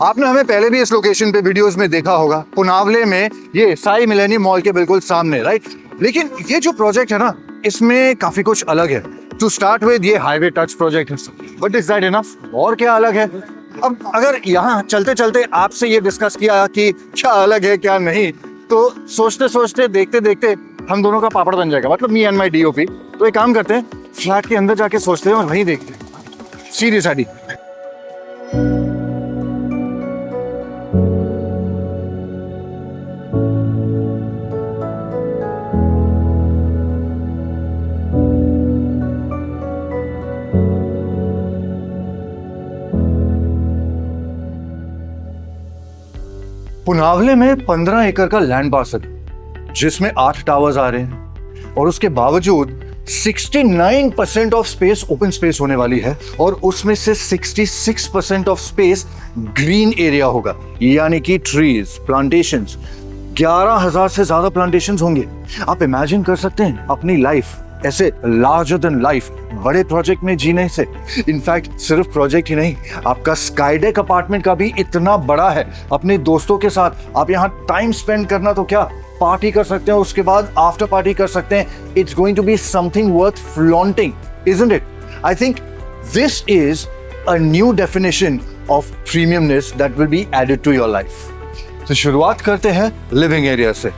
आपने हमें पहले भी इस लोकेशन पे वीडियोस में देखा होगा, पुनावले में, ये साई मिलेनियम मॉल के बिल्कुल सामने, राइट। लेकिन ये जो प्रोजेक्ट है ना, इसमें काफी कुछ अलग है। टू स्टार्ट विद, ये हाईवे टच प्रोजेक्ट है, बट इज दैट इनफ? और क्या अलग है? अब अगर यहाँ चलते चलते आपसे ये डिस्कस किया कि क्या अलग है क्या नहीं, तो सोचते सोचते देखते देखते हम दोनों का पापड़ बन जाएगा, मतलब मी एंड माई डीओपी। तो एक काम करते हैं, फ्लैट के अंदर जाके सोचते हैं और वहीं देखते हैं। सीधी साड़ी। पुनावले में 15 एकड़ का लैंड पार्सल, जिसमें 8 टावर्स आ रहे हैं, और उसके बावजूद 69% ऑफ स्पेस ओपन स्पेस होने वाली है, और उसमें से 66% ऑफ स्पेस ग्रीन एरिया होगा, यानी कि ट्रीज, प्लांटेशंस। 11,000 से ज्यादा प्लांटेशंस होंगे। आप इमेजिन कर सकते हैं अपनी लाइफ ऐसे लार्जर देन लाइफ बड़े प्रोजेक्ट में जीने से। इनफैक्ट सिर्फ प्रोजेक्ट ही नहीं, आपका स्काईडेक अपार्टमेंट का भी इतना बड़ा है। अपने दोस्तों के साथ आप यहाँ टाइम स्पेंड करना तो क्या, पार्टी कर सकते हैं, उसके बाद आफ्टर पार्टी कर सकते हैं। It's going to be something worth flaunting, isn't it? I think this is a new definition of premiumness that will be added to your life. तो शुरुआत करते हैं लिविंग एरिया से।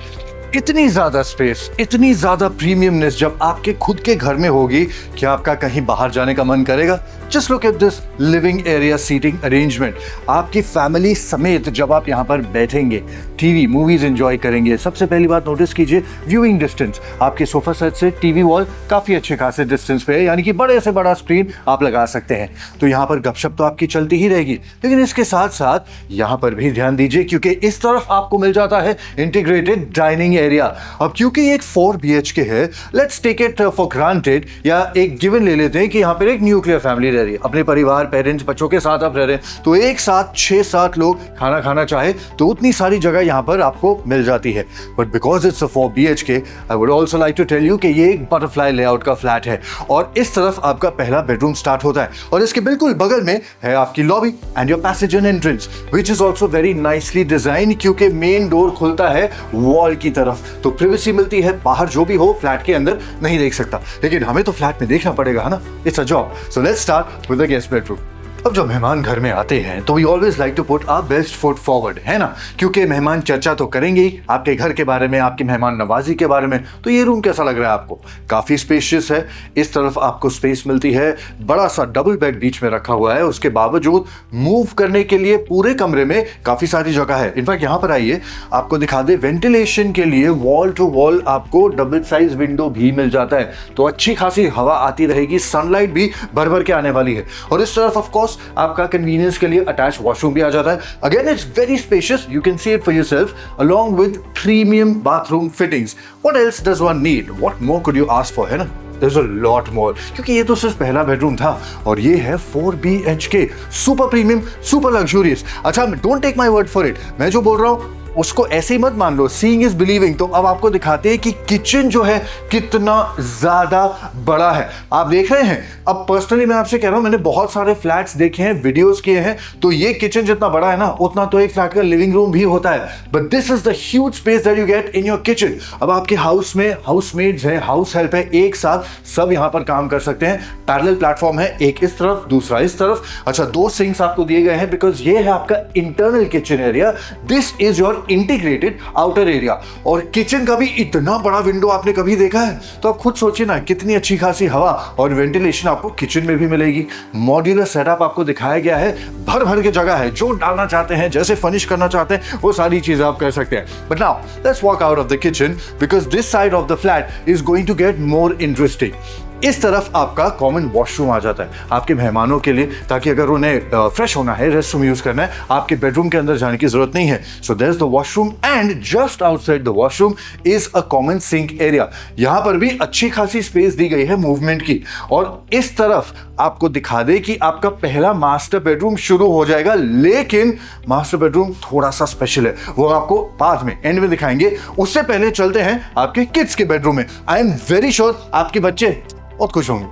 इतनी ज्यादा स्पेस, इतनी ज्यादा प्रीमियमनेस जब आपके खुद के घर में होगी, क्या आपका कहीं बाहर जाने का मन करेगा? Just look at this living area seating arrangement. आपकी फैमिली समेत जब आप यहाँ पर बैठेंगे, टीवी मूवीज एंजॉय करेंगे, सबसे पहली बात नोटिस कीजिए व्यूइंग डिस्टेंस। आपके सोफा सेट से टीवी वॉल काफी अच्छे खासे डिस्टेंस पे है, यानी कि बड़े से बड़ा स्क्रीन आप लगा सकते हैं। तो यहाँ पर गपशप तो आपकी चलती ही रहेगी, लेकिन इसके साथ साथ यहाँ पर भी ध्यान दीजिए, क्योंकि इस तरफ आपको मिल जाता है इंटीग्रेटेड डाइनिंग एरिया। अब क्योंकि एक 4 BHK है, let's take it for granted, या एक गिवन ले लेते हैं कि यहाँ पर एक न्यूक्लियर फैमिली रह रही है, अपने परिवार, पेरेंट्स, बच्चों के साथ आप रह रहे हैं, तो एक साथ 6-7 लोग खाना खाना चाहे तो उतनी सारी जगह यहाँ पर आपको मिल जाती है। But because it's a 4 BHK, I would also like to tell you कि ये एक बटरफ्लाई लेआउट का फ्लैट है, और इस तरफ आपका पहला बेडरूम स्टार्ट होता है, और इसके बिल्कुल बगल में है आपकी lobby and your passage and entrance, which is also very nicely design, क्योंकि मेन डोर खुलता है वॉल की तरफ, तो प्रिवेसी मिलती है। बाहर जो भी हो फ्लैट के अंदर नहीं देख सकता, लेकिन हमें तो फ्लैट में देखना पड़ेगा, है ना? It's a job. So let's start with the guest bedroom. अब जब मेहमान घर में आते हैं तो we always like to put our best foot forward, है ना? क्योंकि मेहमान चर्चा तो करेंगे ही आपके घर के बारे में, आपकी मेहमान नवाजी के बारे में। तो ये रूम कैसा लग रहा है आपको? काफी स्पेशियस है। इस तरफ आपको स्पेस मिलती है, बड़ा सा डबल बेड बीच में रखा हुआ है, उसके बावजूद मूव करने के लिए पूरे कमरे में काफी सारी जगह है। इनफैक्ट यहाँ पर आइए, आपको दिखा दे, वेंटिलेशन के लिए वॉल टू वॉल आपको डबल साइज विंडो भी मिल जाता है, तो अच्छी खासी हवा आती रहेगी, सनलाइट भी भर भर के आने वाली है। और इस तरफ ऑफ कोर्स आपका कन्वीनियंस के लिए अटैच वॉशरूम भी आ जाता है। Again it's very spacious, you can see it for yourself, along with premium bathroom fittings. What else does one need? What more could you ask for, है ना? There's a lot more, क्योंकि ये तो सिर्फ पहला बेडरूम था, और ये है 4 BHK, super premium, super luxurious. अच्छा, don't take my word for it, मैं जो बोल रहा हूँ उसको ऐसे ही मत मान लो, सीइंग इज बिलीविंग। तो अब आपको दिखाते हैं कि किचन जो है कितना ज्यादा बड़ा है। आप देख रहे हैं, अब पर्सनली मैं आपसे कह रहा हूं, मैंने बहुत सारे फ्लैट्स देखे हैं, वीडियोस किए हैं, तो ये किचन जितना बड़ा है ना, उतना तो एक फ्लैट का लिविंग रूम भी होता है। But this is the huge space that you get in your kitchen. अब आपके हाउस में हाउसमेट्स है, हाउस हेल्प है, एक साथ सब यहां पर काम कर सकते हैं। पैरेलल प्लेटफॉर्म है, एक इस तरफ, दूसरा इस तरफ। अच्छा, 2 सिंक्स आपको दिए गए हैं, बिकॉज ये है आपका internal kitchen area. This is your integrated outer area. और किचन का भी इतना बड़ा विंडो आपने कभी देखा है? तो आप खुद सोचिए ना, कितनी अच्छी खासी हवा और वेंटिलेशन आपको किचन में भी मिलेगी। मॉड्यूलर सेटअप आपको दिखाया गया है, भर भर के जगह है, जो डालना चाहते हैं, जैसे फर्निश करना चाहते हैं, वो सारी चीजें आप कर सकते हैं। But now let's walk out of the kitchen, because this side of the flat is going to get more interesting. इस तरफ आपका कॉमन वॉशरूम आ जाता है आपके मेहमानों के लिए, ताकि अगर उन्हें फ्रेश होना है, रेस्ट रूम यूज करना है, आपके बेडरूम के अंदर जाने की जरूरत नहीं है। So there is the washroom, and just outside the washroom is a common sink area. यहां पर भी अच्छी खासी स्पेस दी गई है मूवमेंट की। और इस तरफ आपको दिखा दे कि आपका पहला मास्टर बेडरूम शुरू हो जाएगा, लेकिन मास्टर बेडरूम थोड़ा सा स्पेशल है, वो आपको बाद में एंड में दिखाएंगे। उससे पहले चलते हैं आपके किड्स के बेडरूम में। आई एम वेरी श्योर आपके बच्चे बहुत खुश होंगे।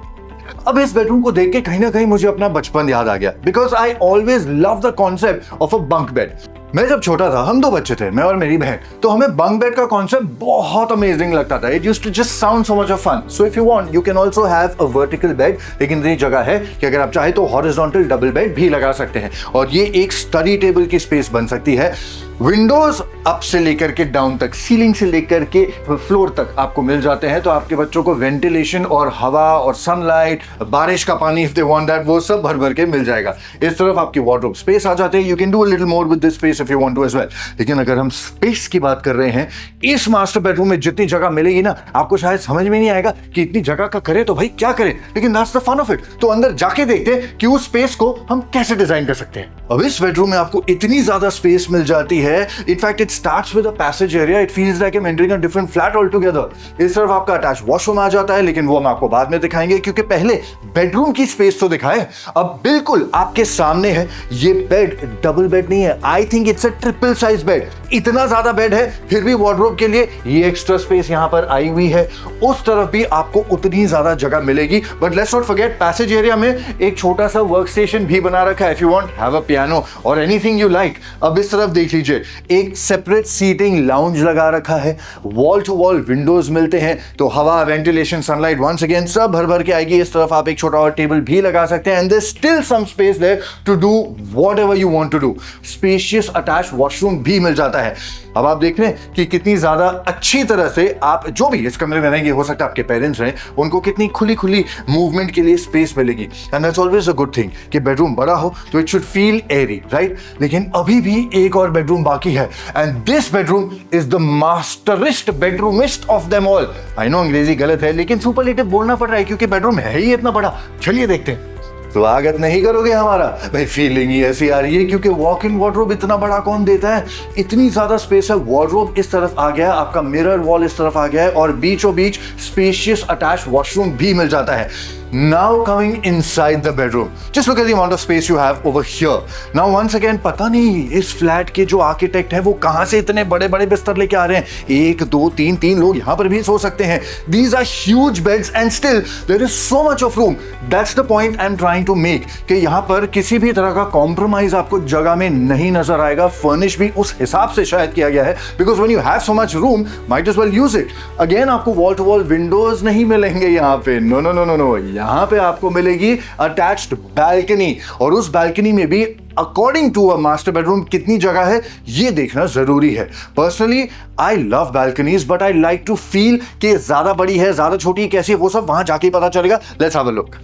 अब इस बेडरूम को देख के कहीं ना कहीं मुझे अपना बचपन याद आ गया, because I always love the concept of a bunk bed. मैं जब छोटा था, हम 2 बच्चे थे, मैं और मेरी बहन, तो हमें बंक बेड का कॉन्सेप्ट बहुत अमेजिंग लगता था। It used to just sound so much of fun. So if you want you can also have a vertical bed, लेकिन इतनी जगह है कि अगर आप चाहे तो हॉरिजॉन्टल डबल बेड भी लगा सकते हैं और ये एक स्टडी टेबल की स्पेस बन सकती है। विंडोज अप से लेकर के डाउन तक, सीलिंग से लेकर के फ्लोर तक आपको मिल जाते हैं, तो आपके बच्चों को वेंटिलेशन और हवा और सनलाइट, बारिश का पानी इफ दे वांट दैट, वो सब भर भर के मिल जाएगा। इस तरफ आपकी वार्डरोब स्पेस आ जाते हैं। You can do a little more with this space if you want to as well. लेकिन अगर हम स्पेस की बात कर रहे हैं, इस मास्टर बेडरूम में जितनी जगह मिलेगी ना, आपको शायद समझ में नहीं आएगा कि इतनी जगह का करे तो भाई क्या करें, लेकिन that's the fun of it. तो अंदर जाके देखते हैं कि उस स्पेस को हम कैसे डिजाइन कर सकते हैं। अब इस बेडरूम में आपको इतनी ज्यादा स्पेस मिल जाती है। In fact it starts with a passage area. It feels like I am entering a different flat all together. इस तरफ आपका अटैच वॉशरूम आ जाता है, लेकिन वो हम आपको बाद में दिखाएंगे, क्योंकि पहले बेडरूम की स्पेस तो दिखाएं। अब बिल्कुल आपके सामने है ये बेड, डबल बेड नहीं है, I think it's a triple size bed. इतना ज्यादा बेड है, फिर भी वार्डरोब के लिए ये एक्स्ट्रा स्पेस यहां पर आई हुई है। उस तरफ भी आपको उतनी ज्यादा जगह मिलेगी। But let's not forget, passage area में एक छोटा सा वर्क स्टेशन भी बना रखा है। If you want have a piano और एनीथिंग यू लाइक। अब इस तरफ देख लीजिए, एक सेपरेट सीटिंग लाउंज लगा रखा है। वॉल टू वॉल विंडोज मिलते हैं, तो हवा, वेंटिलेशन, सनलाइट वंस अगेन सब भर भर के आएगी। इस तरफ आप एक छोटा और टेबल भी लगा सकते हैं, and there still some space there to do whatever you want to do. Spacious attach washroom भी मिल जाता है। अब आप देख रहे हैं कि कितनी ज्यादा अच्छी तरह से आप जो भी इस कमरे में रहेंगे, हो सकता है आपके पेरेंट्स रहें, उनको कितनी खुली खुली मूवमेंट के लिए स्पेस मिलेगी। And that's always a good thing कि बेडरूम बड़ा हो तो it should feel airy, right? लेकिन अभी भी एक और बेडरूम बाकी है, and this bedroom is the masterest bedroomest of them all. I know अंग्रेजी गलत है, लेकिन सुपरलेटिव बोलना पड़ रहा है क्योंकि बेडरूम है ही इतना बड़ा। चलिए देखते हैं। स्वागत नहीं करोगे हमारा? भाई फीलिंग ही ऐसी आ रही है क्योंकि वॉक इन वार्डरोब इतना बड़ा कौन देता है? इतनी ज्यादा स्पेस है। वार्डरोब इस तरफ आ गया, आपका मिरर वॉल इस तरफ आ गया है, और बीचों बीच स्पेशियस अटैच वॉशरूम भी मिल जाता है। Now coming inside the bedroom, just look at the amount of space you have over here. Now once again, पता नहीं इस फ्लैट के जो आर्किटेक्ट हैं वो कहां से इतने बड़े बड़े बिस्तर लेके आ रहे हैं। 1 2 3 लोग यहां पर भी सो सकते हैं। These are huge beds and still there is so much of room. That's the point I'm trying to make, कि यहां पर किसी भी तरह का कॉम्प्रोमाइज आपको जगह में नहीं नजर आएगा। फर्निश भी उस हिसाब से शायद किया गया है, because when you have so much room, might as well use it. Again, आपको वॉल टू वॉल विंडोज नहीं मिलेंगे यहाँ पे। नो, यहाँ पे आपको मिलेगी अटैच्ड बैल्कनी, और उस बैल्कनी में भी according to a master bedroom कितनी जगह है ये देखना जरूरी है। Personally I love balconies, but I like to feel कि ज्यादा बड़ी है, ज्यादा छोटी कैसी है, वो सब वहां जाके पता चलेगा। Let's have a look.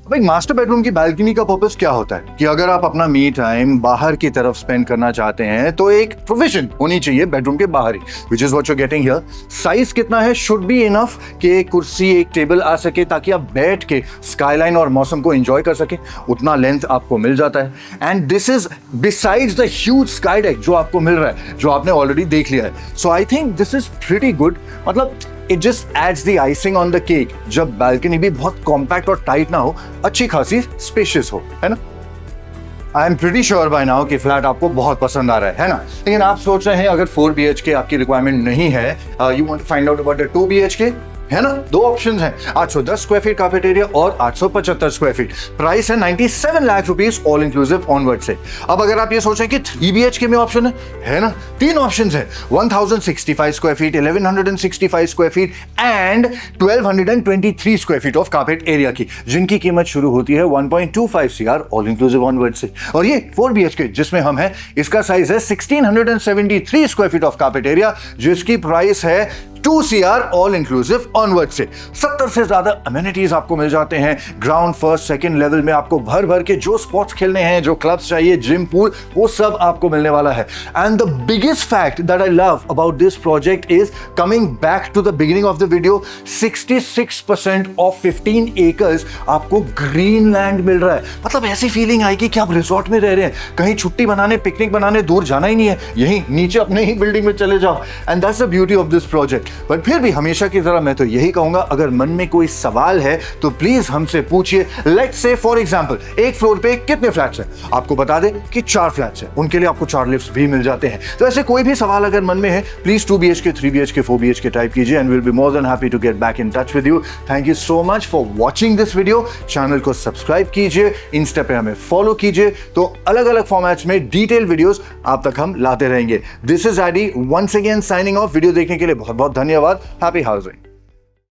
भाई मास्टर बेडरूम की बालकनी का पर्पस क्या होता है कि अगर आप अपना मी टाइम बाहर की तरफ स्पेंड करना चाहते हैं तो एक प्रोविजन होनी चाहिए बेडरूम के बाहर ही, which is what you getting here. Size कितना है? शुड बी इनफ कि एक कुर्सी, एक टेबल आ सके ताकि आप बैठ के स्काईलाइन और मौसम को एंजॉय कर सके। उतना लेंथ आपको मिल जाता है, and this is besides the huge sky deck जो आपको मिल रहा है, जो आपने ऑलरेडी देख लिया है। So I think this is pretty good. मतलब it just adds the icing on the cake, जब बैल्कनी भी बहुत कॉम्पैक्ट और टाइट ना हो, अच्छी खासी स्पेशियस हो, है ना? I am pretty sure by now कि फ्लैट आपको बहुत पसंद आ रहा है ना? लेकिन आप सोच रहे हैं अगर 4 BHK आपकी रिक्वायरमेंट नहीं है, you want to find out about 2 BHK, है ना? 2 ऑप्शंस हैं, 810 स्क्वायर फीट कार्पेट एरिया और 875 स्क्वायर फीट। प्राइस है 97 lakh rupees all inclusive onward से। अब अगर आप ये सोचें कि 3 BHK में ऑप्शन है ना? 3 ऑप्शंस है, 1065 square feet, 1165 square feet and 1223 square feet of carpet area की, जिनकी कीमत शुरू होती है 1.25 CR ऑल इंक्लूसिव ऑनवर्ड से। और ये 4 BHK जिसमें हम हैं, इसका साइज है 1673 square feet of carpet area, जिसकी प्राइस है 2 CR ऑल इंक्लूसिव ऑनवर्ड से। 70 से ज्यादा अमेनिटीज आपको मिल जाते हैं। ग्राउंड, फर्स्ट, सेकंड लेवल में आपको भर भर के जो स्पोर्ट्स खेलने हैं, जो क्लब्स चाहिए, जिम, पूल, वो सब आपको मिलने वाला है। And the biggest fact that I love about this project is coming back to the beginning of the video, 66% ऑफ 15 एकर्स आपको ग्रीन लैंड मिल रहा है। मतलब ऐसी फीलिंग आएगी कि आप रिसोर्ट में रह रहे हैं, कहीं छुट्टी बनाने, पिकनिक बनाने दूर जाना ही नहीं है, यहीं नीचे अपने ही बिल्डिंग में चले जाओ। And that's the beauty of this project. पर फिर भी हमेशा की तरह मैं तो यही कहूंगा, अगर मन में कोई सवाल है तो प्लीज हमसे पूछिए। लेट्स से फॉर एग्जांपल एक फ्लोर पे कितने फ्लैट्स हैं, आपको बता दें कि 4 फ्लैट्स हैं, उनके लिए आपको 4 लिफ्ट्स भी मिल जाते हैं। तो ऐसे कोई भी सवाल अगर मन में है, please 2 BHK, 3 BHK, 4 BHK type कीजिए and will be more than happy to get back in touch with you. Thank you so much for watching this video. Channel को सब्सक्राइब कीजिए, इंस्टा पे हमें फॉलो कीजिए, तो अलग अलग फॉर्मेट्स में डिटेल वीडियोस आप तक हम लाते रहेंगे। This is ID once again signing off. Video देखने के लिए बहुत बहुत धन्यवाद। Happy housing.